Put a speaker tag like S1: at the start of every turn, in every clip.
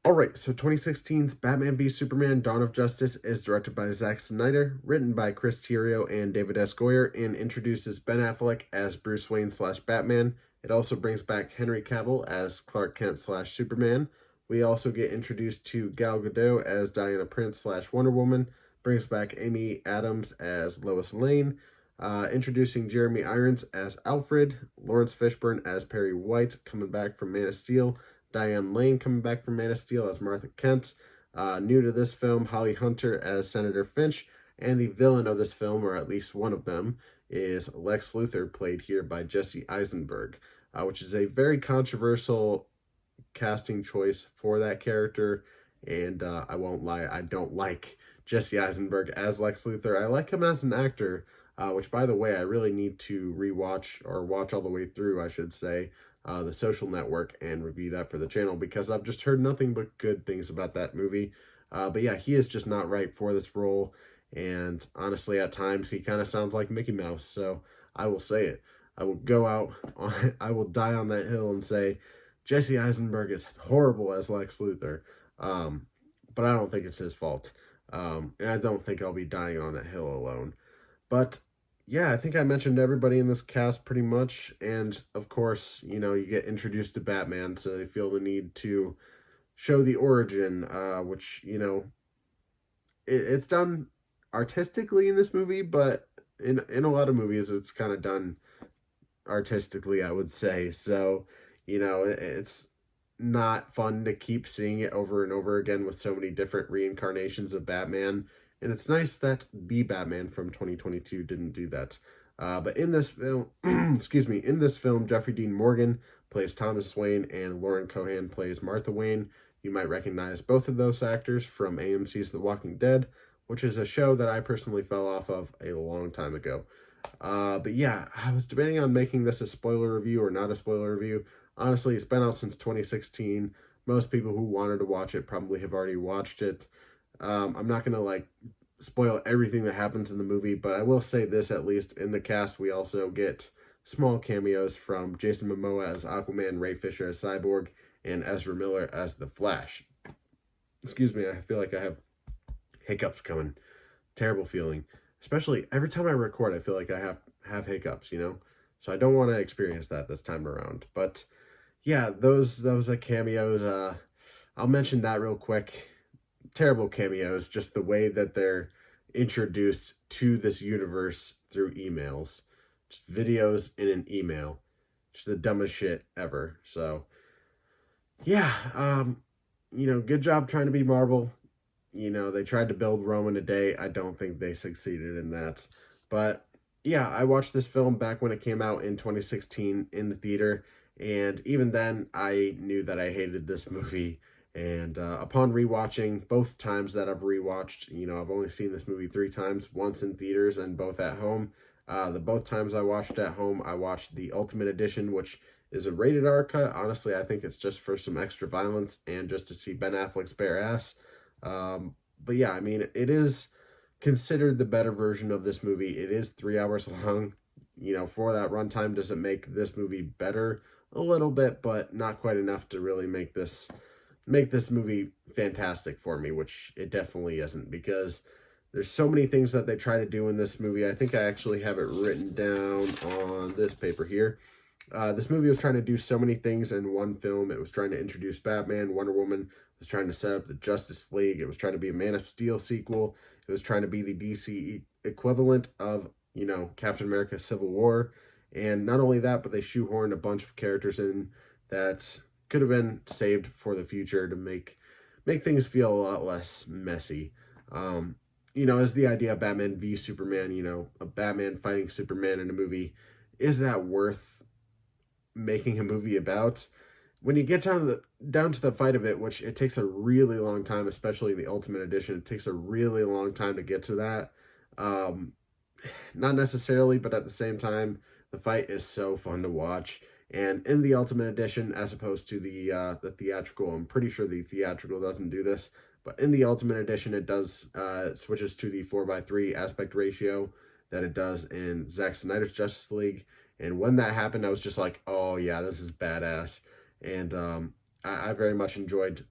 S1: Alright, so 2016's Batman v Superman Dawn of Justice is directed by Zack Snyder, written by Chris Terrio and David S. Goyer, and introduces Ben Affleck as Bruce Wayne slash Batman. It also brings back Henry Cavill as Clark Kent slash Superman. We also get introduced to Gal Gadot as Diana Prince slash Wonder Woman, brings back Amy Adams as Lois Lane, introducing Jeremy Irons as Alfred, Lawrence Fishburne as Perry White, coming back from Man of Steel, Diane Lane coming back from Man of Steel as Martha Kent. New to this film, Holly Hunter as Senator Finch. And the villain of this film, or at least one of them, is Lex Luthor, played here by Jesse Eisenberg, which is a very controversial casting choice for that character. And I won't lie, I don't like Jesse Eisenberg as Lex Luthor. I like him as an actor, which, by the way, I really need to rewatch, or watch all the way through, I should say, The Social Network, and review that for the channel, because I've just heard nothing but good things about that movie. But yeah, he is just not right for this role, and honestly, at times, he kind of sounds like Mickey Mouse, so I will say it. I will go out on, I will die on that hill and say, Jesse Eisenberg is horrible as Lex Luthor, but I don't think it's his fault, and I don't think I'll be dying on that hill alone. But yeah, I think I mentioned everybody in this cast pretty much. And of course, you know, you get introduced to Batman, so they feel the need to show the origin, which, you know, it's done artistically in this movie, but in a lot of movies, it's kind of done artistically, I would say. So, you know, it's not fun to keep seeing it over and over again with so many different reincarnations of Batman. And it's nice that the Batman from 2022 didn't do that. But in this film, excuse me, in this film, Jeffrey Dean Morgan plays Thomas Wayne and Lauren Cohan plays Martha Wayne. You might recognize both of those actors from AMC's The Walking Dead, which is a show that I personally fell off of a long time ago. But yeah, I was debating on making this a spoiler review or not a spoiler review. Honestly, it's been out since 2016. Most people who wanted to watch it probably have already watched it. I'm not going to like spoil everything that happens in the movie, but I will say this, at least in the cast, we also get small cameos from Jason Momoa as Aquaman, Ray Fisher as Cyborg, and Ezra Miller as The Flash. Excuse me, I feel like I have hiccups coming. Terrible feeling. Especially every time I record, I feel like I have hiccups, you know? So I don't want to experience that this time around. But yeah, those cameos. I'll mention that real quick. Terrible cameos, just the way that they're introduced to this universe through emails. Just videos in an email. Just the dumbest shit ever. So, yeah, you know, good job trying to be Marvel. You know, they tried to build Rome in a day. I don't think they succeeded in that. But, yeah, I watched this film back when it came out in 2016 in the theater. And even then, I knew that I hated this movie. And upon rewatching, both times that I've rewatched, you know, I've only seen this movie 3 times, once in theaters and both at home. The both times I watched at home, I watched the Ultimate Edition, which is a rated R cut. Honestly, I think it's just for some extra violence and just to see Ben Affleck's bare ass. But yeah, I mean, it is considered the better version of this movie. It is 3 hours long. You know, for that runtime, does it make this movie better? A little bit, but not quite enough to really make this movie fantastic for me, which it definitely isn't, because there's so many things that they try to do in this movie. I think I actually have it written down on this paper here. This movie was trying to do so many things in one film. It was trying to introduce Batman, Wonder Woman. It was trying to set up the Justice League. It was trying to be a Man of Steel sequel. It was trying to be the DC equivalent of, you know, Captain America Civil War. And not only that, but they shoehorned a bunch of characters in that could have been saved for the future to make things feel a lot less messy. You know, as the idea of Batman v Superman, you know, a Batman fighting Superman in a movie, is that worth making a movie about? When you get down to the fight of it, which it takes a really long time, especially the Ultimate Edition, it takes a really long time to get to that. Not necessarily, but at the same time, the fight is so fun to watch. And in the Ultimate Edition, as opposed to the theatrical, I'm pretty sure the theatrical doesn't do this, but in the Ultimate Edition, it does switches to the 4:3 aspect ratio that it does in Zack Snyder's Justice League. And when that happened, I was just like, oh yeah, this is badass. And I very much enjoyed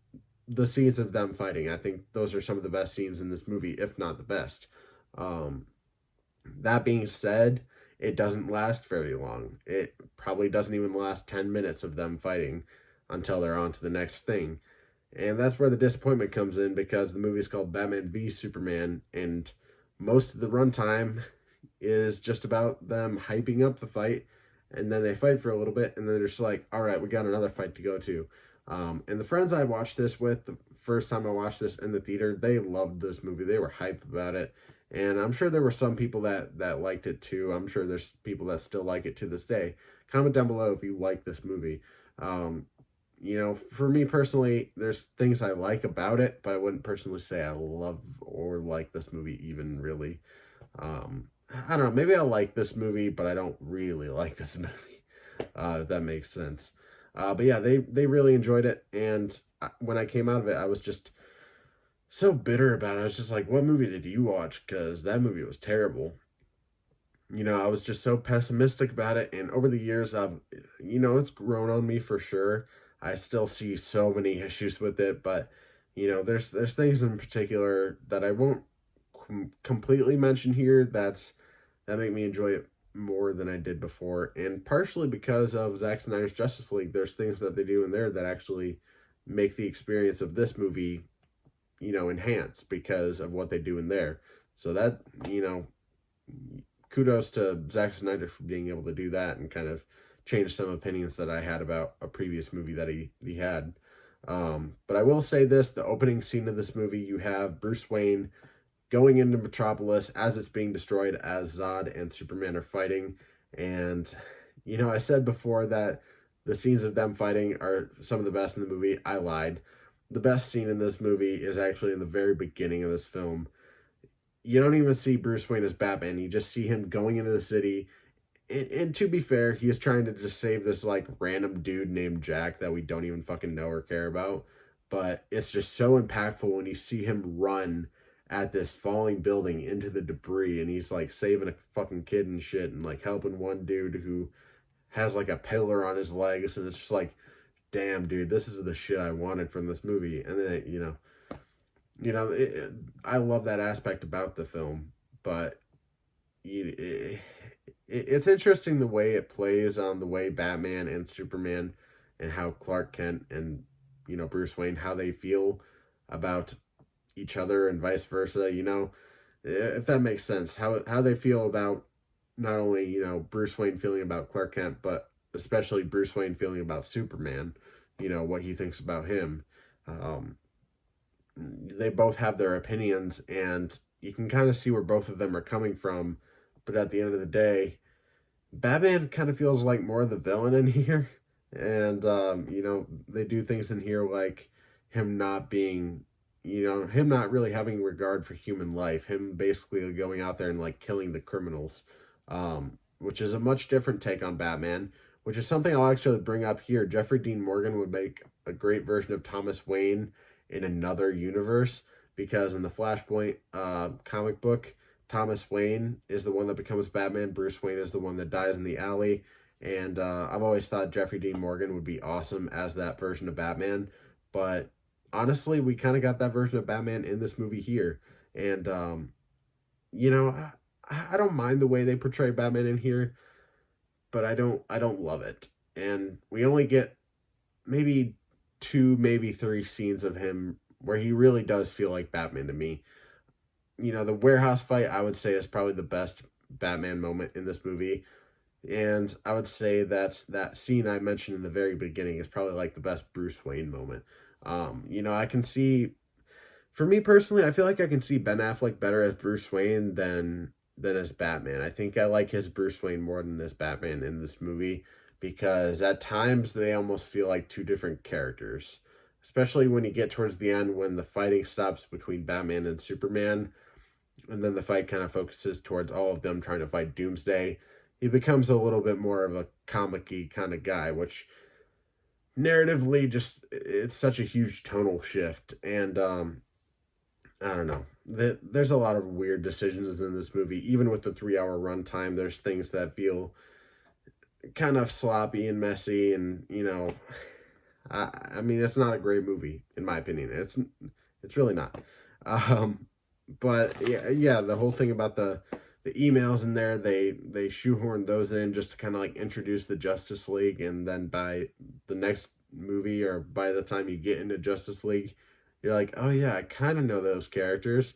S1: the scenes of them fighting. I think those are some of the best scenes in this movie, if not the best. Um, that being said, it doesn't last very long. It probably doesn't even last 10 minutes of them fighting until they're on to the next thing. And that's where the disappointment comes in, because the movie is called Batman v Superman, and most of the runtime is just about them hyping up the fight, and then they fight for a little bit, and then they're just like, all right, we got another fight to go to. And the friends I watched this with, the first time I watched this in the theater, they loved this movie. They were hyped about it. And I'm sure there were some people that liked it too. I'm sure there's people that still like it to this day. Comment down below if you like this movie. Um, for me personally, there's things I like about it, but I wouldn't personally say I love or like this movie even really. I don't know. Maybe I like this movie, but I don't really like this movie. If that makes sense. But yeah, they really enjoyed it, and when I came out of it, I was just so bitter about it. I was just like, "What movie did you watch?" Because that movie was terrible. I was just so pessimistic about it, and over the years, it's grown on me for sure. I still see so many issues with it, but there's things in particular that I won't completely mention here that make me enjoy it more than I did before, and partially because of Zack Snyder's Justice League. There's things that they do in there that actually make the experience of this movie, enhance because of what they do in there. So that, kudos to Zack Snyder for being able to do that and kind of change some opinions that I had about a previous movie that he had. But I will say this, the opening scene of this movie, you have Bruce Wayne going into Metropolis as it's being destroyed, as Zod and Superman are fighting. And, I said before that the scenes of them fighting are some of the best in the movie. I lied. The best scene in this movie is actually in the very beginning of this film. You don't even see Bruce Wayne as Batman. You just see him going into the city. And to be fair, he is trying to just save this, like, random dude named Jack that we don't even fucking know or care about. But it's just so impactful when you see him run at this falling building into the debris, and he's like saving a fucking kid and shit, and like helping one dude who has like a pillar on his legs, and it's just like, damn, dude, this is the shit I wanted from this movie. And then I love that aspect about the film, but it's interesting the way it plays on the way Batman and Superman and how Clark Kent and Bruce Wayne, how they feel about each other and vice versa, if that makes sense, how they feel about not only, Bruce Wayne feeling about Clark Kent, but especially Bruce Wayne feeling about Superman, what he thinks about him. They both have their opinions, and you can kind of see where both of them are coming from, but at the end of the day, Batman kind of feels like more of the villain in here, and, they do things in here like him not being, him not really having regard for human life, him basically going out there and like killing the criminals, which is a much different take on Batman, which is something I'll actually bring up here. Jeffrey Dean Morgan would make a great version of Thomas Wayne in another universe, because in the Flashpoint comic book, Thomas Wayne is the one that becomes Batman. Bruce Wayne is the one that dies in the alley. And I've always thought Jeffrey Dean Morgan would be awesome as that version of Batman. But honestly, we kind of got that version of Batman in this movie here. And, I don't mind the way they portray Batman in here, but I don't love it. And we only get maybe 2, maybe 3 scenes of him where he really does feel like Batman to me. The warehouse fight, I would say, is probably the best Batman moment in this movie. And I would say that scene I mentioned in the very beginning is probably like the best Bruce Wayne moment. I can see, for me personally, I feel like I can see Ben Affleck better as Bruce Wayne than as Batman. I think I like his Bruce Wayne more than this Batman in this movie, because at times they almost feel like 2 different characters, especially when you get towards the end when the fighting stops between Batman and Superman, and then the fight kind of focuses towards all of them trying to fight Doomsday. He becomes a little bit more of a comic-y kind of guy, which narratively it's such a huge tonal shift. And I don't know, there's a lot of weird decisions in this movie. Even with the 3-hour runtime, there's things that feel kind of sloppy and messy, and I mean, it's not a great movie in my opinion. It's really not. Um, but yeah, the whole thing about the emails in there, they shoehorned those in just to kind of like introduce the Justice League, and then by the next movie or by the time you get into Justice League, you're like, oh yeah, I kind of know those characters.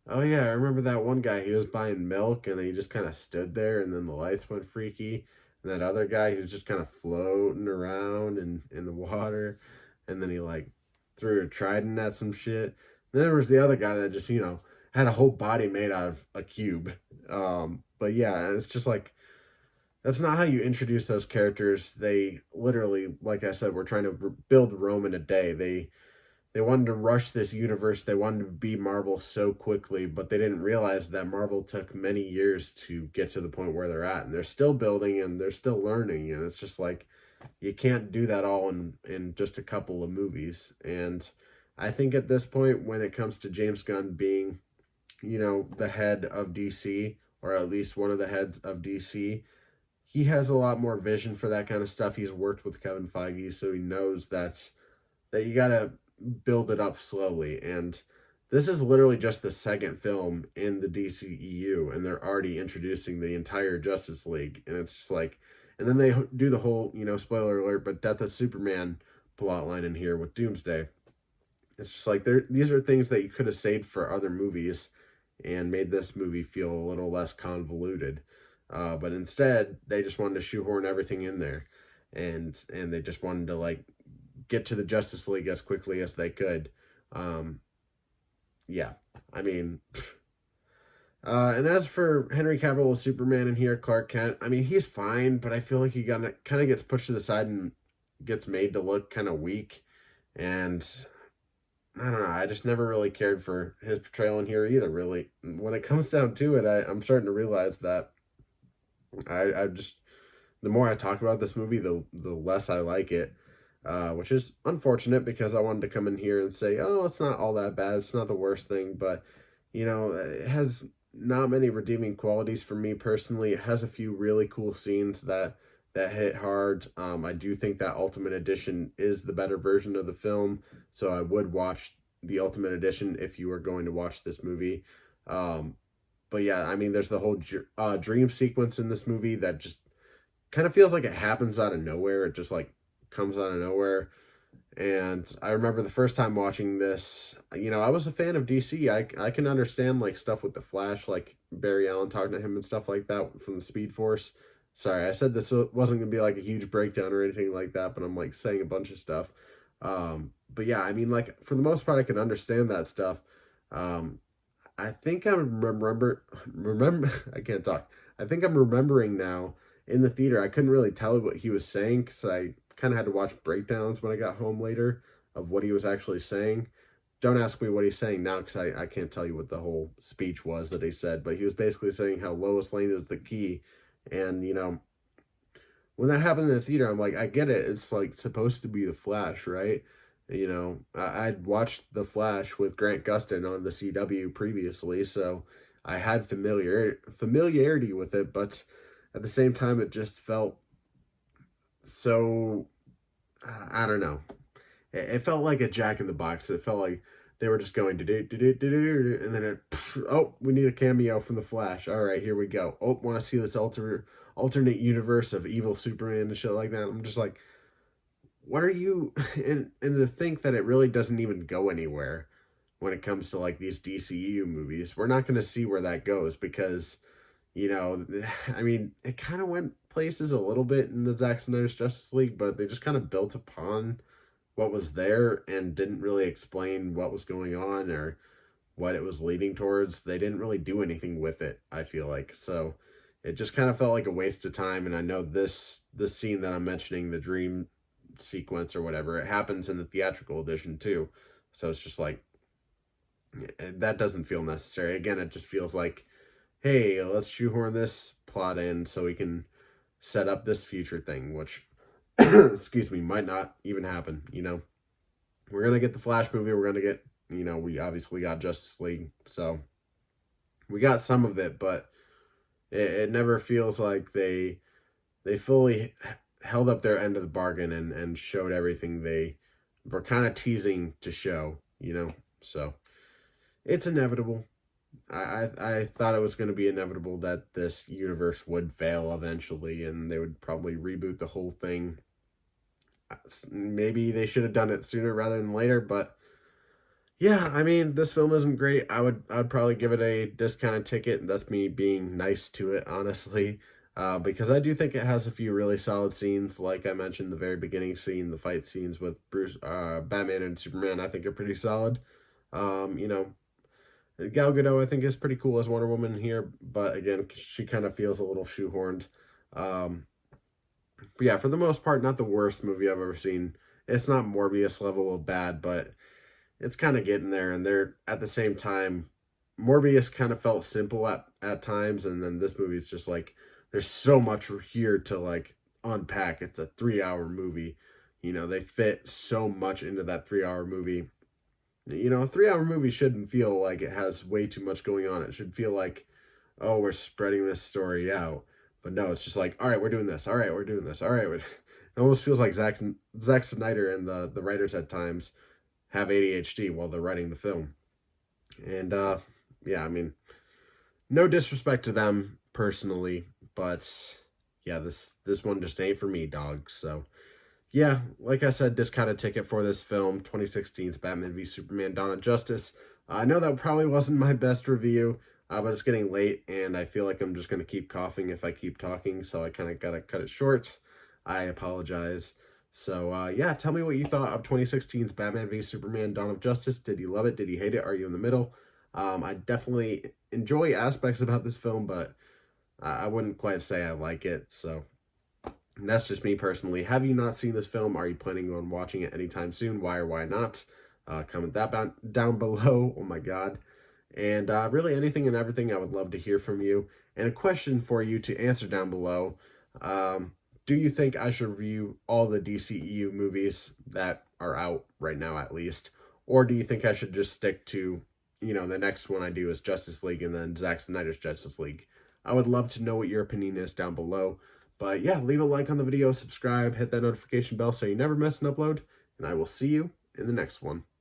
S1: Oh yeah, I remember that one guy. He was buying milk, and then he just kind of stood there, and then the lights went freaky. And that other guy, he was just kind of floating around in the water, and then he like threw a trident at some shit. And then there was the other guy that just had a whole body made out of a cube. But yeah, it's just like that's not how you introduce those characters. They literally, like I said, were trying to build Rome in a day. They wanted to rush this universe. They wanted to be Marvel so quickly, but they didn't realize that Marvel took many years to get to the point where they're at. And they're still building and they're still learning. And it's just like, you can't do that all in just a couple of movies. And I think at this point, when it comes to James Gunn being, the head of DC, or at least one of the heads of DC, he has a lot more vision for that kind of stuff. He's worked with Kevin Feige, so he knows that you gotta build it up slowly. And this is literally just the second film in the DCEU, and they're already introducing the entire Justice League. And it's just like, and then they do the whole, spoiler alert, but Death of Superman plot line in here with Doomsday. It's just like these are things that you could have saved for other movies and made this movie feel a little less convoluted. But instead, they just wanted to shoehorn everything in there, and they just wanted to like get to the Justice League as quickly as they could. Um, yeah, I mean, and as for Henry Cavill as Superman in here, Clark Kent, I mean, he's fine, but I feel like he kind of gets pushed to the side and gets made to look kind of weak. And I don't know, I just never really cared for his portrayal in here either, really. When it comes down to it, I'm starting to realize that I just, the more I talk about this movie, the less I like it. Which is unfortunate because I wanted to come in here and say, oh, it's not all that bad. It's not the worst thing, but, it has not many redeeming qualities for me personally. It has a few really cool scenes that hit hard. I do think that Ultimate Edition is the better version of the film, so I would watch the Ultimate Edition if you were going to watch this movie. But yeah, I mean, there's the whole dream sequence in this movie that just kind of feels like it happens out of nowhere. It just like comes out of nowhere. And I remember the first time watching this, I was a fan of DC. I can understand like stuff with the Flash, like Barry Allen talking to him and stuff like that from the Speed Force. Sorry, I said this wasn't gonna be like a huge breakdown or anything like that, but I'm like saying a bunch of stuff. But yeah, I mean, like for the most part, I can understand that stuff. Um, I think I remember I can't talk. I think I'm remembering now in the theater. I couldn't really tell what he was saying because I kind of had to watch breakdowns when I got home later of what he was actually saying. Don't ask me what he's saying now because I can't tell you what the whole speech was that he said, but he was basically saying how Lois Lane is the key. And, when that happened in the theater, I'm like, I get it. It's like supposed to be the Flash, right? I'd watched the Flash with Grant Gustin on the CW previously, so I had familiarity with it, but at the same time, it just felt so, I don't know. It felt like a Jack in the Box. It felt like they were just going to do, and then oh, we need a cameo from the Flash. All right, here we go. Oh, want to see this alternate universe of evil Superman and shit like that. I'm just like, what are you? And to think that it really doesn't even go anywhere when it comes to like these DCEU movies. We're not going to see where that goes because, I mean, it kind of went places a little bit in the Zack Snyder's Justice League, but they just kind of built upon what was there and didn't really explain what was going on or what it was leading towards. They didn't really do anything with it, I feel like. So it just kind of felt like a waste of time. And I know this scene that I'm mentioning, the dream sequence or whatever, it happens in the theatrical edition too. So it's just like, that doesn't feel necessary. Again, it just feels like, hey, let's shoehorn this plot in so we can set up this future thing, which excuse me, might not even happen. We're gonna get the Flash movie. We're gonna get, we obviously got Justice League, so we got some of it, but it never feels like they fully held up their end of the bargain and showed everything they were kind of teasing to show, you know? So it's inevitable. I thought it was going to be inevitable that this universe would fail eventually and they would probably reboot the whole thing. Maybe they should have done it sooner rather than later, but yeah, I mean, this film isn't great. I'd probably give it a discounted ticket, and that's me being nice to it, honestly. Because I do think it has a few really solid scenes, like I mentioned, the very beginning scene, the fight scenes with Batman and Superman, I think are pretty solid. You know, Gal Gadot, I think, is pretty cool as Wonder Woman here, but again, she kind of feels a little shoehorned. Um, but yeah, for the most part, not the worst movie I've ever seen. It's not Morbius level of bad, but it's kind of getting there. And they're at the same time, Morbius kind of felt simple at times, and then this movie is just like there's so much here to like unpack. It's a 3 hour movie. You know, they fit so much into that 3 hour movie. You know, a 3 hour movie shouldn't feel like it has way too much going on. It should feel like, oh, we're spreading this story out. But no, it's just like, all right, we're doing this. All right, we're doing this. All right, it almost feels like Zack Snyder and the writers at times have ADHD while they're writing the film. And yeah, I mean, no disrespect to them personally, but yeah, this one just ain't for me, dog. So yeah, like I said, discounted ticket for this film, 2016's Batman v Superman: Dawn of Justice. I know that probably wasn't my best review, but it's getting late, and I feel like I'm just going to keep coughing if I keep talking, so I kind of got to cut it short. I apologize. So, yeah, tell me what you thought of 2016's Batman v Superman: Dawn of Justice. Did you love it? Did you hate it? Are you in the middle? I definitely enjoy aspects about this film, but I wouldn't quite say I like it, so that's just me personally. Have you not seen this film? Are you planning on watching it anytime soon? Why or why not? Comment that down below. Oh my god. And really anything and everything, I would love to hear from you. And a question for you to answer down below. Do you think I should review all the DCEU movies that are out right now at least? Or do you think I should just stick to, you know, the next one I do is Justice League and then Zack Snyder's Justice League? I would love to know what your opinion is down below. But yeah, leave a like on the video, subscribe, hit that notification bell so you never miss an upload, and I will see you in the next one.